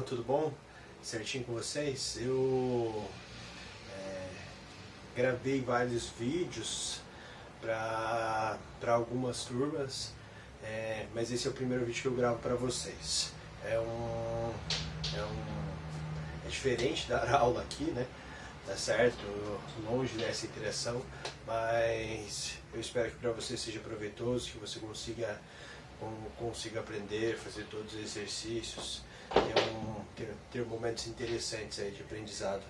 Mano, tudo bom? Certinho com vocês? Eu gravei vários vídeos para algumas turmas, mas esse é o primeiro vídeo que eu gravo para vocês. É diferente dar aula aqui, né? Tá certo? Longe dessa interação, mas eu espero que para você seja proveitoso, que você consiga aprender, fazer todos os exercícios, ter momentos interessantes aí de aprendizado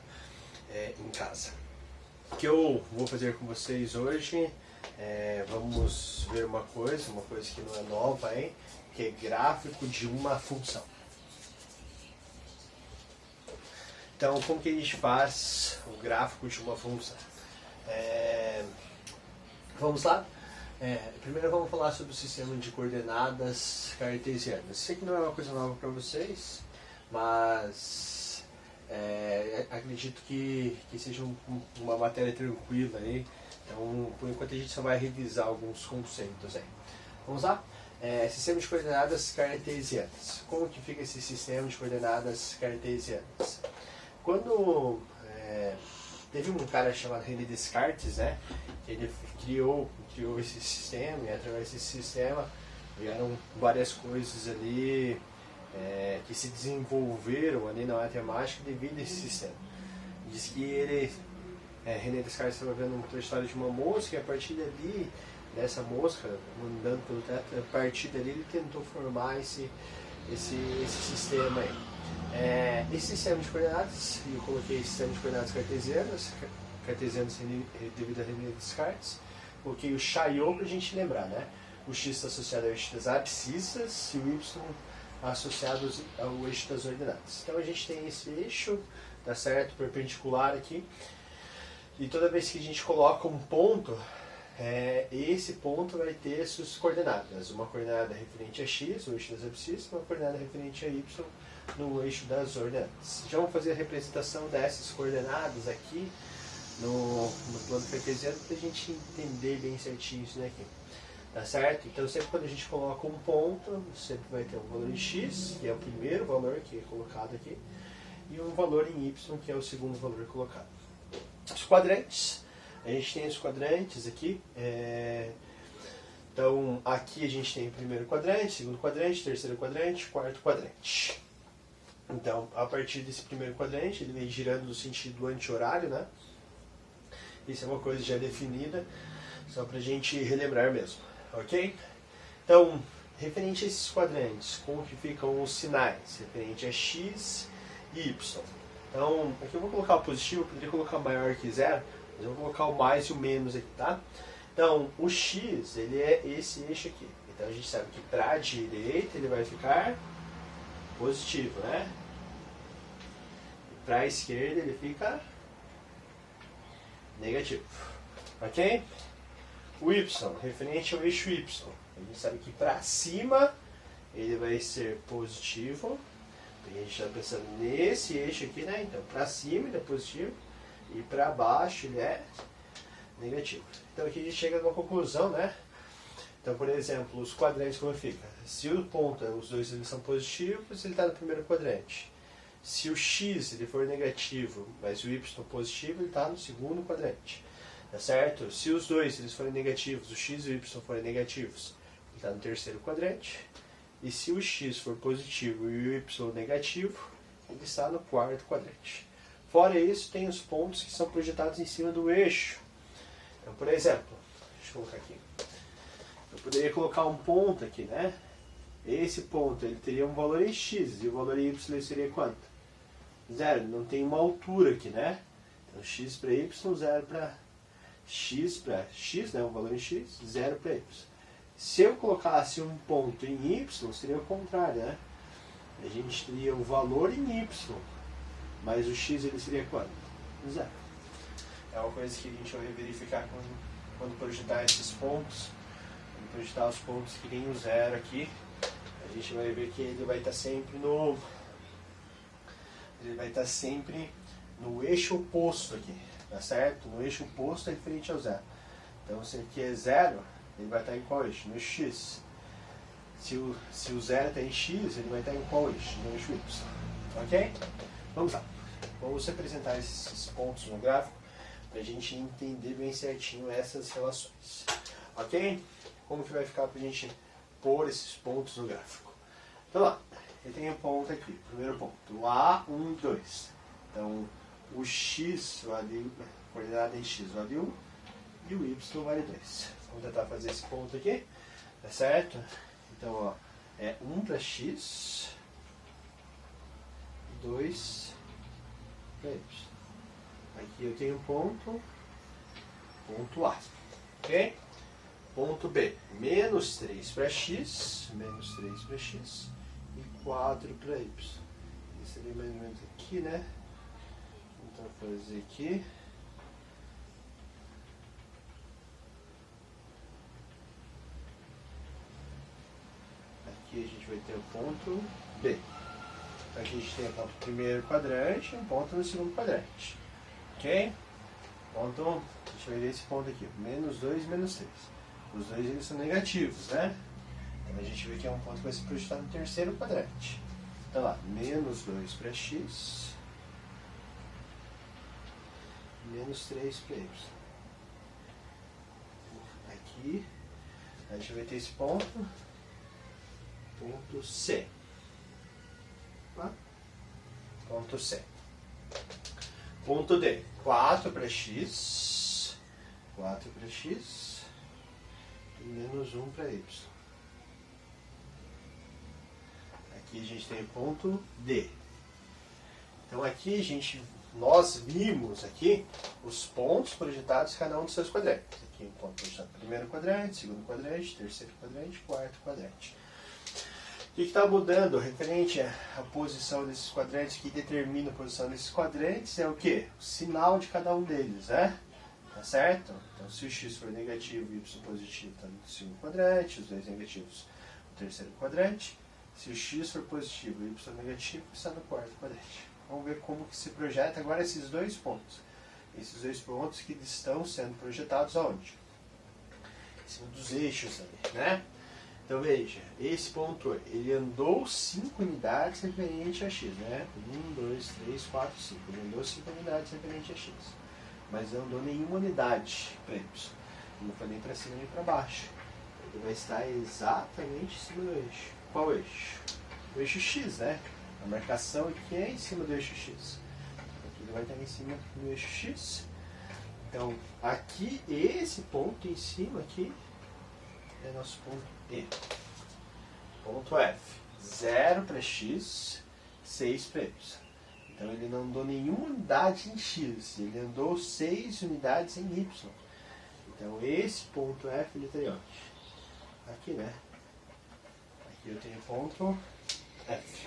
em casa. O que eu vou fazer com vocês hoje, vamos ver uma coisa que não é nova, hein? Que é gráfico de uma função. Então, como que a gente faz o gráfico de uma função? Vamos lá? Primeiro vamos falar sobre o sistema de coordenadas cartesianas. Sei que não é uma coisa nova para vocês, mas acredito que seja uma matéria tranquila aí. Então, por enquanto a gente só vai revisar alguns conceitos aí. Vamos lá? Sistema de coordenadas cartesianas. Como que fica esse sistema de coordenadas cartesianas? Quando teve um cara chamado René Descartes, né? Ele criou esse sistema, e através desse sistema vieram várias coisas ali que se desenvolveram ali na matemática devido a esse sistema. Diz que René Descartes estava vendo uma história de uma mosca, e a partir dali, dessa mosca andando pelo teto, a partir dali ele tentou formar esse sistema aí. Esse sistema de coordenadas, eu coloquei sistema de coordenadas cartesianas devido a René Descartes, coloquei o Chaillot para a gente lembrar, né? O X está associado ao eixo das abscissas e o Y associado ao eixo das ordenadas. Então a gente tem esse eixo, tá certo, perpendicular aqui, e toda vez que a gente coloca um ponto, esse ponto vai ter suas coordenadas. Uma coordenada referente a X, o eixo das abscissas, uma coordenada referente a Y, no eixo das ordenadas. Já vamos fazer a representação dessas coordenadas aqui no plano cartesiano para a gente entender bem certinho isso daqui. Tá certo? Então sempre quando a gente coloca um ponto, sempre vai ter um valor em x, que é o primeiro valor que é colocado aqui, e um valor em y, que é o segundo valor colocado. Os quadrantes, a gente tem os quadrantes aqui. Então aqui a gente tem o primeiro quadrante, segundo quadrante, terceiro quadrante, quarto quadrante. Então, a partir desse primeiro quadrante, ele vem girando no sentido anti-horário, né? Isso é uma coisa já definida, só para a gente relembrar mesmo, ok? Então, referente a esses quadrantes, como que ficam os sinais? Referente a x e y. Então, aqui eu vou colocar o positivo, eu poderia colocar maior que zero, mas eu vou colocar o mais e o menos aqui, tá? Então, o x, ele é esse eixo aqui. Então, a gente sabe que para a direita ele vai ficar positivo, né? Para a esquerda ele fica negativo, ok? O y, referente ao eixo y, a gente sabe que para cima ele vai ser positivo, a gente está pensando nesse eixo aqui, né? Então para cima ele é positivo e para baixo ele é negativo. Então aqui a gente chega numa conclusão, né? Então, por exemplo, os quadrantes como fica? Se o ponto, os dois eles são positivos, ele está no primeiro quadrante. Se o x ele for negativo, mas o y positivo, ele está no segundo quadrante. Tá certo? Se os dois eles forem negativos, o x e o y forem negativos, ele está no terceiro quadrante. E se o x for positivo e o y negativo, ele está no quarto quadrante. Fora isso, tem os pontos que são projetados em cima do eixo. Então, por exemplo, deixa eu colocar aqui. Eu poderia colocar um ponto aqui, né? Esse ponto ele teria um valor em x e o valor em y seria quanto? Zero. Não tem uma altura aqui, né? Então x para y, zero para x, né? Um valor em x, zero para y. Se eu colocasse um ponto em y, seria o contrário, né? A gente teria o valor em y, mas o x ele seria quanto? Zero. É uma coisa que a gente vai verificar quando projetar esses pontos. Projetar os pontos que tem o zero aqui, a gente vai ver que ele vai estar sempre no eixo oposto aqui, tá certo? No eixo oposto é referente ao zero. Então se aqui é zero, ele vai estar em qual eixo? No x. Se o zero está em x, ele vai estar em qual eixo? No eixo y. Ok? Vamos lá. Vamos representar esses pontos no gráfico para a gente entender bem certinho essas relações. Ok? Como que vai ficar para a gente pôr esses pontos no gráfico? Então lá, eu tenho um ponto aqui, primeiro ponto, A, 1, 2. Então, o X vale, a coordenada em X vale 1 e o Y vale 2. Vamos tentar fazer esse ponto aqui, tá certo? Então, ó, é 1 para X e 2 para Y. Aqui eu tenho ponto A, ok? Ponto B, menos 3 para X e 4 para Y. Isso seria mais ou menos aqui, né? Então, vou fazer aqui. Aqui a gente vai ter o ponto B. Aqui a gente tem o ponto no primeiro quadrante e um ponto no segundo quadrante. Ok? Ponto, a gente vai ver esse ponto aqui, menos 2 e menos 3. Os dois eles são negativos, né? Então a gente vê que é um ponto que vai se projetar no terceiro quadrante. Então lá, menos 2 para X, menos 3 para Y. Aqui a gente vai ter esse ponto, ponto C. Tá? Ponto C. Ponto D, 4 para X e menos 1 para Y. Aqui a gente tem o ponto D. Então aqui nós vimos aqui os pontos projetados em cada um dos seus quadrantes. Aqui um ponto projetado no primeiro quadrante, segundo quadrante, terceiro quadrante, quarto quadrante. O que está mudando referente à posição desses quadrantes, que determina a posição desses quadrantes, é o que? O sinal de cada um deles, né? Tá certo? Então, se o X for negativo e o Y positivo, está no segundo quadrante, os dois negativos no terceiro quadrante. Se o X for positivo e o Y negativo, está no quarto quadrante. Vamos ver como que se projeta agora esses dois pontos. Esses dois pontos que estão sendo projetados aonde? Em cima dos eixos ali, né? Então veja, esse ponto, ele andou 5 unidades referente a X, né? 1, 2, 3, 4, 5. Ele andou 5 unidades referente a X. Mas não andou nenhuma unidade para Y. Não foi nem para cima nem para baixo. Ele vai estar exatamente em cima do eixo. Qual eixo? O eixo X, né? A marcação aqui é em cima do eixo X. Aqui ele vai estar em cima do eixo X. Então, aqui, esse ponto em cima aqui é nosso ponto E. Ponto F. 0 para X, 6 para Y. Então ele não andou nenhuma unidade em X, ele andou 6 unidades em Y. Então esse ponto F ele tem onde? Aqui, né? Aqui eu tenho ponto F.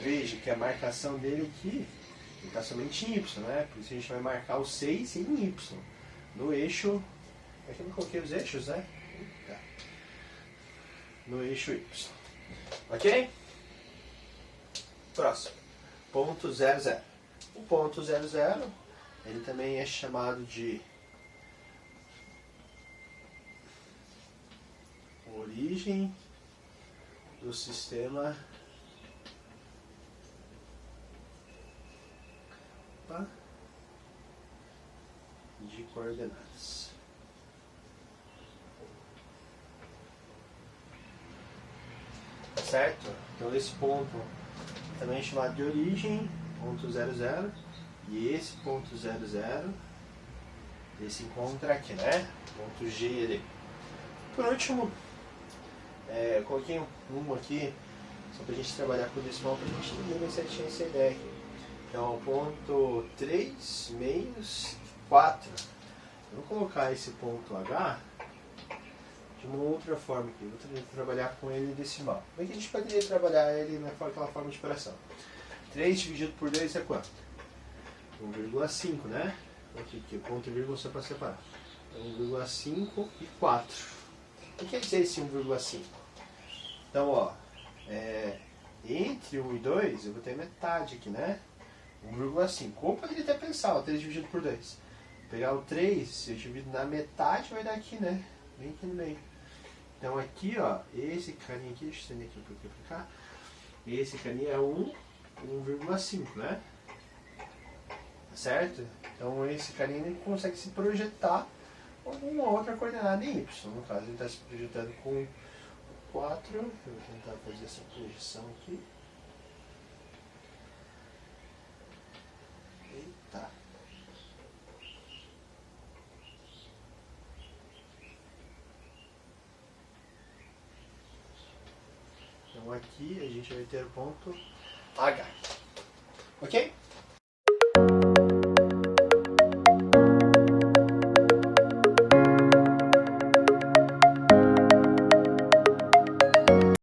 Veja que a marcação dele aqui está somente em Y, né? Por isso a gente vai marcar o 6 em Y. No eixo. Aqui eu não coloquei os eixos, né? Tá. No eixo Y. Ok? Próximo. Ponto 0, 0. O ponto 0, 0, ele também é chamado de origem do sistema de coordenadas. Certo? Então esse ponto também é chamado de origem, ponto 0, 0. E esse ponto 0, 0, ele se encontra aqui, né? Ponto G ali. Por último, coloquei um aqui, só para a gente trabalhar com o decimal, para a gente entender bem certinho essa ideia aqui. Então, ponto 3 meios 4. Eu vou colocar esse ponto H de uma outra forma aqui. Vou trabalhar com ele decimal. Como é que a gente poderia trabalhar ele naquela forma de fração? 3 dividido por 2 é quanto? 1,5, né? Aqui, ponto e vírgula só para separar. 1,5 e 4. O que quer dizer esse 1,5? Então, ó, entre 1 e 2 eu vou ter metade aqui, né? 1,5. Ou poderia até pensar, ó, 3 dividido por 2. Vou pegar o 3, se eu divido na metade, vai dar aqui, né? Bem aqui no meio. Então aqui, ó, esse carinha aqui, deixa eu estender aqui um pouquinho pra cá. Esse caninho é 1,5, né? Certo? Então esse caninho ele consegue se projetar com uma outra coordenada em Y. No caso ele está se projetando com 4. Eu vou tentar fazer essa projeção aqui. Eita. Então aqui a gente vai ter o ponto H. Ok?